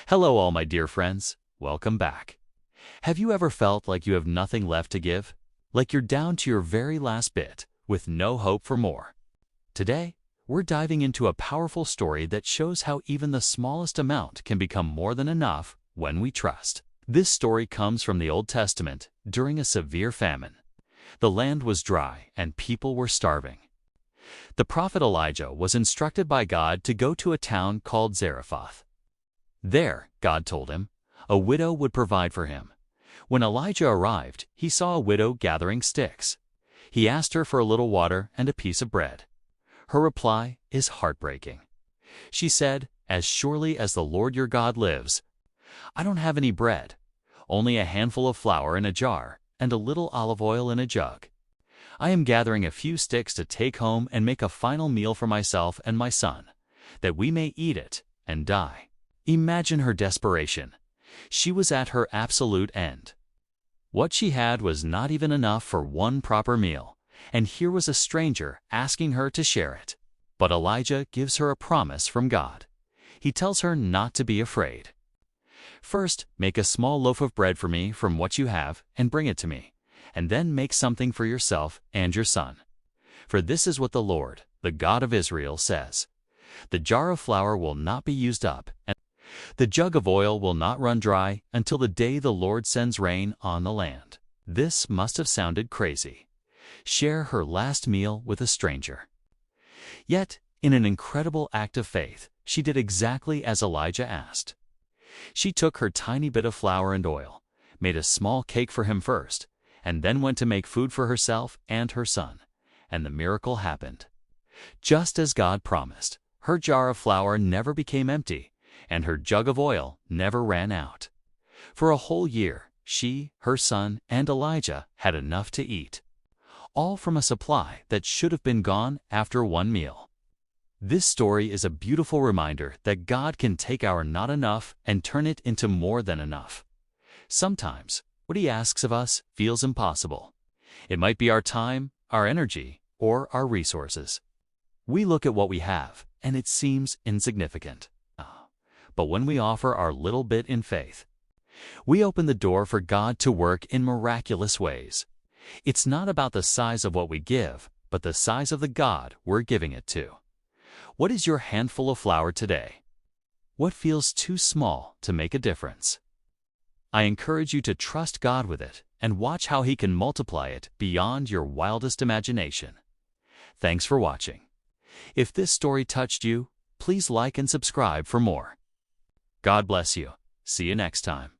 Hello, all my dear friends. Welcome back. Have you ever felt like you have nothing left to give? Like you're down to your very last bit, with no hope for more? Today, we're diving into a powerful story that shows how even the smallest amount can become more than enough when we trust. This story comes from the Old Testament during a severe famine. The land was dry and people were starving. The prophet Elijah was instructed by God to go to a town called Zarephath. There, God told him, a widow would provide for him. When Elijah arrived, he saw a widow gathering sticks. He asked her for a little water and a piece of bread. Her reply is heartbreaking. She said, "As surely as the Lord your God lives, I don't have any bread, only a handful of flour in a jar and a little olive oil in a jug. I am gathering a few sticks to take home and make a final meal for myself and my son, that we may eat it and die." Imagine her desperation. She was at her absolute end. What she had was not even enough for one proper meal, and here was a stranger asking her to share it. But Elijah gives her a promise from God. He tells her not to be afraid. "First, make a small loaf of bread for me from what you have and bring it to me, and then make something for yourself and your son. For this is what the Lord, the God of Israel, says. The jar of flour will not be used up, and the jug of oil will not run dry until the day the Lord sends rain on the land." This must have sounded crazy. Share her last meal with a stranger. Yet, in an incredible act of faith, she did exactly as Elijah asked. She took her tiny bit of flour and oil, made a small cake for him first, and then went to make food for herself and her son. And the miracle happened. Just as God promised, her jar of flour never became empty, and her jug of oil never ran out. For a whole year, she, her son, and Elijah had enough to eat, all from a supply that should have been gone after one meal. This story is a beautiful reminder that God can take our not enough and turn it into more than enough. Sometimes, what He asks of us feels impossible. It might be our time, our energy, or our resources. We look at what we have, and it seems insignificant. But when we offer our little bit in faith, we open the door for God to work in miraculous ways. It's not about the size of what we give, but the size of the God we're giving it to. What is your handful of flour today? What feels too small to make a difference? I encourage you to trust God with it and watch how He can multiply it beyond your wildest imagination. Thanks for watching. If this story touched you, please like and subscribe for more. God bless you. See you next time.